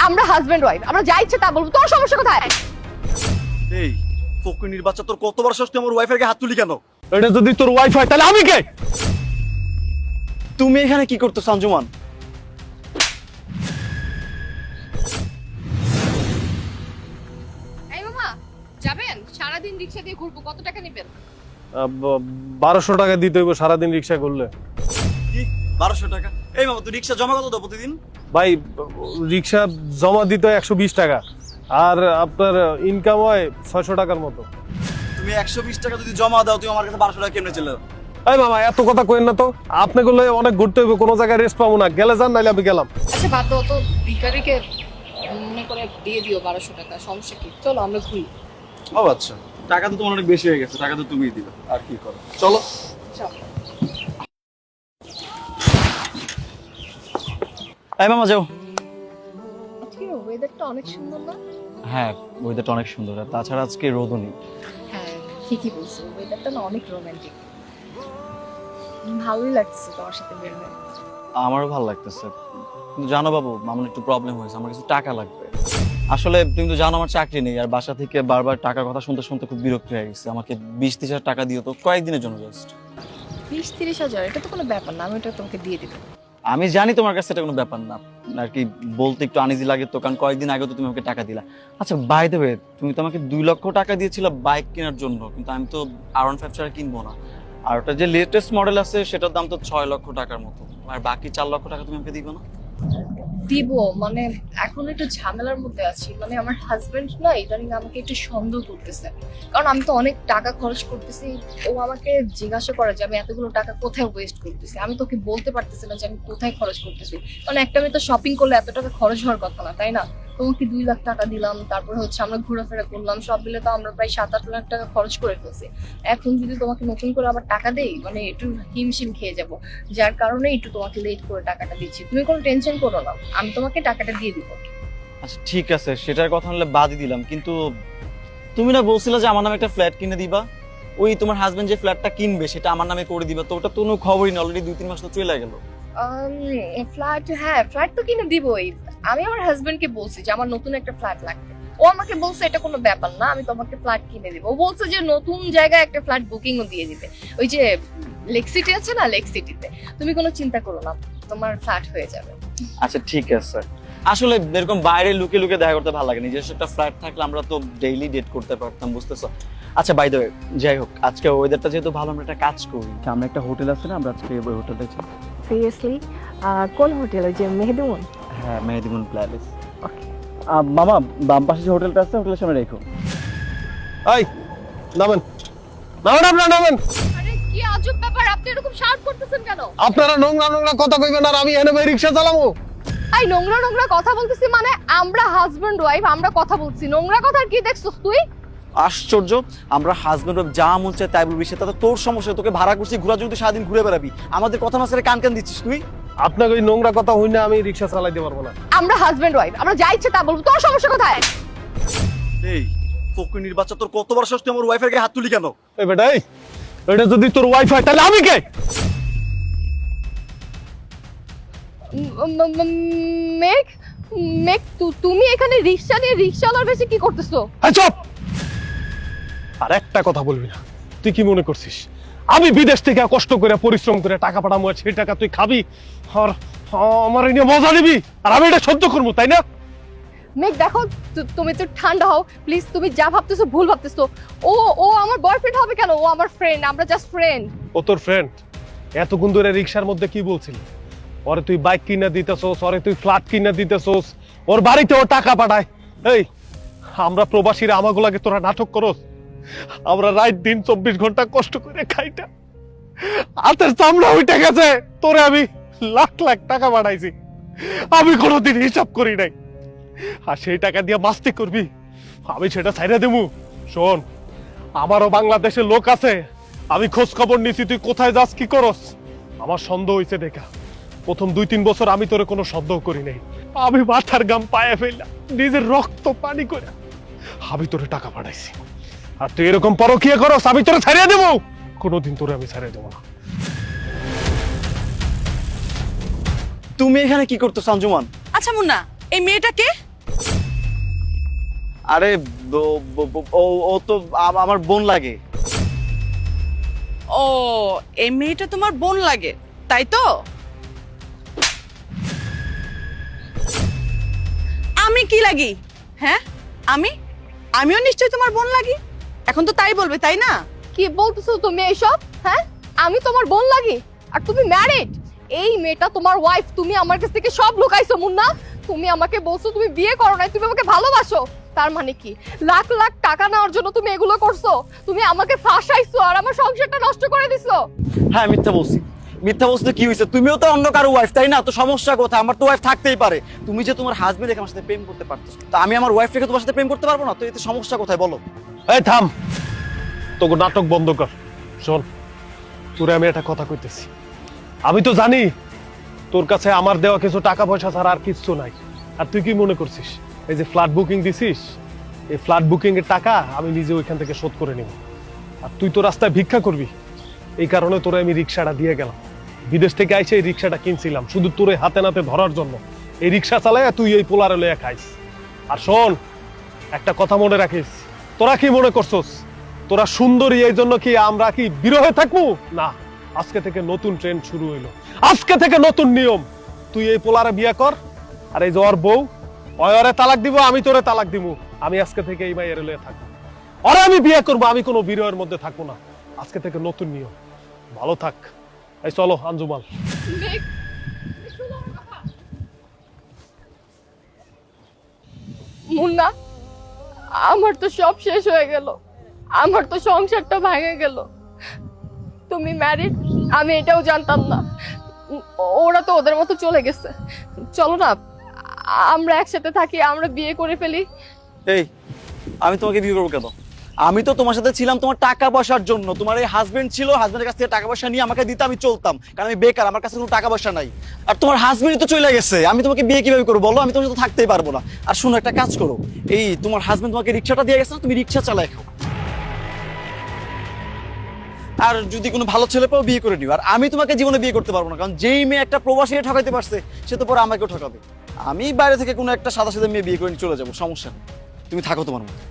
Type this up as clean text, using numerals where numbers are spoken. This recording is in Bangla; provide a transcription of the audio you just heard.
আমরা হাজবেন্ড ওয়াইফ, আমরা যা ইচ্ছে তা বলবো, তোর সমস্যা কোথায়? এই ফকিনীর বাচ্চা, তোর কতবার সাহস তুই আমার ওয়াইফের গায়ে হাত তুলি কেন? এটা যদি তোর ওয়াইফ হয় তাহলে আমি কে? তুমি এখানে কি করতো সঞ্জুমান? এই মামা, যাবেন? সারাদিন রিকশা দিয়ে ঘুরবো, কত টাকা নেবেন? 1200 টাকা দিতে হইব সারাদিন রিক্সা করলে। কি 1200 টাকা? এই মামা, তুই রিক্সা জমা কত দাও প্রতিদিন? ভাই রিক্সা জমা দিতে হয় 120 টাকা, আর আপনার ইনকাম হয় 600 টাকার মতো। তুমি 120 টাকা যদি জমা দাও, তুমি আমার কাছে 1200 টাকা কেমনে চলে যাও? এই মামা এত কথা কইেন না তো, আপনি করলে অনেক ঘুরতে হইবে, কোনো জায়গায় রেস্ট পাবো না, গেলে যান নাইলে আমি গেলাম। আচ্ছা বাদ দাও তো, ভিখারিকে মনে করে দিয়ে দিও 1200 টাকা, সমস্যা কি? চলো আমরা ঘুরি। ও আচ্ছা, টাকা তো তোমার অনেক বেশি হয়ে গেছে, টাকা তো তুমিই দিবে, আর কি করো, চলো। চলো। এই মামা যাও। আজকে ওয়েদারটা অনেক সুন্দর না? হ্যাঁ, ওয়েদারটা অনেক সুন্দর, আর তাছাড়া আজকে রোদও নেই। হ্যাঁ ঠিকই বলছো, ওয়েদারটা না অনেক রোমান্টিক। ভালোই লাগছে তোমার সাথে বের হয়ে। আমারও ভালো লাগতেছে, কিন্তু জানো বাবু, আমার একটু প্রবলেম হয়েছে, আমার কিছু টাকা লাগবে। আসলে তুমি তো জানো আমার চাকরি নেই, আর বাসা থেকে বারবার টাকার কথা শুনতে শুনতে খুব বিরক্ত হয়ে গেছে। আমাকে 20-30 হাজার টাকা দিও তো, কয়েকদিনের জন্য জাস্ট। 20-30 হাজার? এটা তো কোনো ব্যাপার না, আমি এটা তোমাকে দিয়ে দেবো। আমি জানি তোমার কাছে এটা কোনো ব্যাপার না, আর কি বলতে একটু আনইজি লাগে তো, কারণ কয়েকদিন আগে তো তুমি আমাকে টাকা দিলা। আচ্ছা বাই দ্য ওয়ে, তুমি তো আমাকে 2 লক্ষ টাকা দিয়েছিলে বাইক কেনার জন্য, কিন্তু আমি তো R15 ছাড়া কিনবো না। আর ওটা যে লেটেস্ট মডেল আছে সেটার দাম তো 6 লক্ষ টাকার মতো, আর বাকি 4 লক্ষ টাকা তুমি আমাকে দিবে না? দিব মানে এখন একটু ঝামেলার মধ্যে আছি, মানে আমার হাজবেন্ড না ইদানিং আমাকে একটু সন্দেহ করতেছে, কারণ আমি তো অনেক টাকা খরচ করতেছি। ও আমাকে জিজ্ঞাসা করে যে আমি এতগুলো টাকা কোথায় ওয়েস্ট করতেছি, আমি তোকে বলতে পারতেছি না যে আমি কোথায় খরচ করতেছি, কারণ একটা আমি তো শপিং করলে এত টাকা খরচ হওয়ার কথা না, তাই না? তোমাকে 2 লাখ টাকা দিলাম, তারপরে হচ্ছে আমরা ঘোরাফেরা করলাম, সব মিলে তো আমরা প্রায় 7-8 লাখ টাকা খরচ করে ফেলছি। এখন যদি তোমাকে নতুন করে আবার টাকা দেই, মানে একটু হিমশিম খেয়ে যাব, যার কারণে একটু তোমাকে লেট করে টাকাটা দিচ্ছি। তুমি কোনো টেনশন করো না, আমি তোমাকে টাকাটা দিয়ে দিব। আচ্ছা ঠিক আছে, সেটার কথা হলে বাদই দিলাম, কিন্তু তুমি না বলছিলে যে আমার নামে একটা ফ্ল্যাট কিনে দিবা? ওই তোমার হাজবেন্ড যে ফ্ল্যাটটা কিনবে সেটা আমার নামে করে দিবা, তো ওটা তো কোনো খবরই না, অলরেডি 2-3 মাস তো চলে গেল। ফ্ল্যাট, হ্যাঁ ফ্ল্যাট তো কিনে দিবই। আমি আমার হাজবেন্ডকে বলছি যে আমার নতুন একটা ফ্ল্যাট লাগবে, ও আমাকে বলছে এটা কোনো ব্যাপার না, আমি তোমাকে ফ্ল্যাট কিনে দিব। ও বলছে যে নতুন জায়গায় একটা ফ্ল্যাট বুকিংও দিয়ে দিবে, ওই যে লেক সিটি আছে না, লেক সিটিতে। তুমি কোনো চিন্তা করো না, তোমার ফ্ল্যাট হয়ে যাবে। আচ্ছা ঠিক আছে, আসলে এরকম বাইরে লুকিয়ে লুকিয়ে দেখা করতে ভালো লাগে, নিজস্ব একটা ফ্ল্যাট থাকলে আমরা তো ডেইলি ডেট করতে পারতাম, বুঝতেছো? আচ্ছা বাই দ্য ওয়ে, যাই হোক, আজকে ওয়েদারটা যেহেতু ভালো, আমরা একটা কাজ করি, আমরা একটা হোটেল আছে না, আমরা আজকে ওই হোটেলটা যাই। সিরিয়াসলি? কোন হোটেল? ওই যে মেহেদিমন? হ্যাঁ, মেহেদিমুন প্যালেস। ওকে। মামা, বাম পাশে যে হোটেলটা আছে, হোটেলের সামনে রেখো। এই নামেন, নামেন, আপনারা নামেন। আরে কি আজব ব্যাপার, আপনি এরকম শাউট করতেছেন কেন? আপনারা নোংরা নোংরা কথা কইবেন আর আমি এনে রিক্সা চালাবো? এই নোংরা নোংরা কথা বলতেছি মানে? আমরা হাজবেন্ড ওয়াইফ, আমরা কথা বলছি, নোংরা কথা আর কি দেখছস তুই? আশ্চর্য, আমরা হাজবেন্ড যা মন চায় তাই বলবি, সেটা তো তোর সমস্যা। তোকে ভাড়া করছি ঘোরার জন্য, তুই সারাদিন ঘুরে বেড়াবি, আমাদের কথা মাঝখানে কান কান দিচ্ছিস তুই। আপনাকে ওই নোংরা কথা হই না, আমি রিক্সা চালাইতে পারবো না। আমরা হাজবেন্ড ওয়াইফ, আমরা যা ইচ্ছে তা বলবো, তোর সমস্যা কোথায়? এই ফকিনীর বাচ্চা, তোর কতবার সাহস তুই আমার ওয়াইফের গায়ে হাত তুলি কেন? এই বেটা, এই এটা যদি তোর ওয়াইফ হয় তাহলে আমি কে? মেঘ, মেঘ তুমি এখানে রিকশা নিয়ে রিকশাওয়ালার বেশি কি করতেছো? এই চুপ! আর একটা কথা বলবি না। তুই কি মনে করছিস আমি বিদেশ থেকে কষ্ট করে পরিশ্রম করে টাকা পাঠাবো, আর সেই টাকা তুই খাবি আর আমার এই নিয়ে মজা নিবি, আর আমি এটা সহ্য করবো, তাই না? মেঘ দেখো, তুমি তো ঠান্ডা হও প্লিজ, তুমি যা ভাবতেছো ভুল ভাবতেছো। ও ও আমার বয়ফ্রেন্ড হবে কেন? ও আমার ফ্রেন্ড, আমরা জাস্ট ফ্রেন্ড। ও তোর ফ্রেন্ড? এতক্ষণ ধরে রিক্সার মধ্যে কি বলছিলি? ওরে তুই বাইক কিনা দিতেছোস, ওরে তুই ফ্ল্যাট কিনা দিতেছোস, ওর বাড়িতে ও টাকা পাঠায়। এই আমরা প্রবাসীরা আমাগুলাকে তোরা নাটক করস? আমরা রাত দিন 24 ঘন্টা কষ্ট করে খাইটা হাতের চামড়া উঠে গেছে, তোরে আমি লাখ লাখ টাকা পাঠাইছি, আমি কোনোদিন হিসাব করি নাই। আর সেই টাকা দিয়ে মাস্তি করবি, আমি সেটা ছাইড়া দেবো? শোন, আমারও বাংলাদেশে লোক আছে, আমি খোঁজ খবর নিছি তুই কোথায় যাস কি করস। আমার সন্দেহ হয়েছে দেখা, প্রথম 2-3 বছর আমি তোরে কোনো সন্দেহ করি নাই, আমি মাথার গাম পায়ে ফেললাম, নিজের রক্ত পানি করে আমি তোরে টাকা পাঠাইছি। আর তুই এরকম পরকীয়া করস, আমি তোরে ছাড়িয়ে দেবো? কোনোদিন তোরে আমি ছাড়িয়ে দেবো না। তুমি এখানে কি করতো সঞ্জুমান? আচ্ছা মুন্না, এই মেয়েটাকে? আরে ও তো আমার বোন লাগে। ও, এই মেয়েটা তোমার বোন লাগে তাই তো? আমি কি লাগি? হ্যাঁ, আমিও নিশ্চয়ই তোমার বোন লাগি। এখন তো তাই বলবে, তাই না? কি বলতেছো তুমি এইসব? হ্যাঁ, আমি তোমার বোন লাগি? আর তুমি ম্যারিড? এই মেয়েটা তোমার ওয়াইফ। তুমি আমার কাছ থেকে সব লুকাইছো মুন্না। তুমি আমাকে বলছো তুমি বিয়ে করো নাই, তুমি আমাকে ভালোবাসো। তার মানে কি লাখ লাখ টাকা নেওয়ার জন্য তুমি এগুলো করছো? তুমি আমাকে ফাঁসাইছো আর আমার সংসারটা নষ্ট করে দিছো। হ্যাঁ, মিথ্যা বলছি। মিথ্যা বলছি তো কি হয়েছে? তুমিও তো অন্য কারো ওয়াইফ, তাই না? তো সমস্যা কোথায়? আমার তো ওয়াইফ থাকতেই পারে। তুমি যে তোমার হাজবেন্ড আমার সাথে প্রেম করতে পারতেছো, তা আমি আমার ওয়াইফ রেখে তোমার সাথে প্রেম করতে পারবো না? তো এতে সমস্যা কোথায় বলো? এই থাম, তোকে নাটক বন্ধ কর। শোন, তোরে আমি একটা কথা কইতেছি। আমি তো জানি তোর কাছে আমার দেওয়া কিছু টাকা পয়সা ছাড়া আর কিচ্ছু নাই। আর তুই কি মনে করছিস এই যে ফ্ল্যাট বুকিং দিছিস, এই ফ্ল্যাট বুকিং এর টাকা আমি নিজে ওইখান থেকে শোধ করে নিব। আর তুই তো রাস্তায় ভিক্ষা করবি, এই কারণে তোরে আমি রিক্সাটা দিয়ে গেলাম। বিদেশ থেকে আইসে এই রিক্সাটা কিনছিলাম শুধু তোরে হাতে নাতে ধরার জন্য। এই রিক্সা চালায় তুই এই পোলারে লইয়া খাইস। আর শোন, একটা কথা মনে রাখিস, তোরা কি মনে করছস তোরা সুন্দরী এই জন্য কি আমরা কি বিরহে থাকবো? না, আজকে থেকে নতুন ট্রেন্ড শুরু হইলো, আজকে থেকে নতুন নিয়ম। তুই এই পোলারে বিয়ে কর, আর এই যে ওর বউ, ওরে তালাক দিব, আমি তোরে তালাক দিব। আমি আজকে থেকে এই মাইয়ের লইয়া থাকবো, ওরে আমি বিয়ে করবো। আমি কোনো বিরহের মধ্যে থাকবো না। আজকে থেকে নতুন নিয়ম। ভালো থাক। এই চলো আঞ্জুমাল। মেঘ, শোনো আমার কথা। মুন্না, আমার তো সব শেষ হয়ে গেল। আমার তো সংসারটা ভেঙে গেল। তুমি ম্যারিড, আমি এটাও জানতাম না। ওরা তো ওদের মতো চলে গেছে। চলো না, আমরা একসাথে থাকি, আমরা বিয়ে করে ফেলি। এই, আমি তোমাকে বিয়ে করবো কেন? আমি তো তোমার সাথে ছিলাম তোমার টাকা পয়সার জন্য। তোমার এই হাজবেন্ড ছিল, হাজবেন্ডের কাছ থেকে টাকা পয়সা নিয়ে আমাকে দিতে আমি চলতাম, কারণ আমি বেকার, আমার কাছে কোনো টাকা পয়সা নাই। আর তোমার হাজবেন্ডই তো চলে গেছে, আমি তোমাকে বিয়ে কিভাবে করবো বলো? আমি তোমার সাথে থাকতেই পারবো না। আর শোনো, একটা কাজ করো, এই তোমার হাজবেন্ড তোমাকে রিক্সাটা দিয়ে গেছে না, তুমি রিক্সা চালায় খাও। আর যদি কোনো ভালো ছেলে পাও বিয়ে করে নিও। আর আমি তোমাকে জীবনে বিয়ে করতে পারবো না, কারণ যেই মেয়ে একটা প্রবাসীকে ঠকাইতে পারছে সে তো পরে আমাকেও ঠকাবে। আমি বাইরে থেকে কোনো একটা সাদা সাদা মেয়ে বিয়ে করে নিয়ে চলে যাবো, সমস্যা নেই। তুমি থাকো তোমার মতো।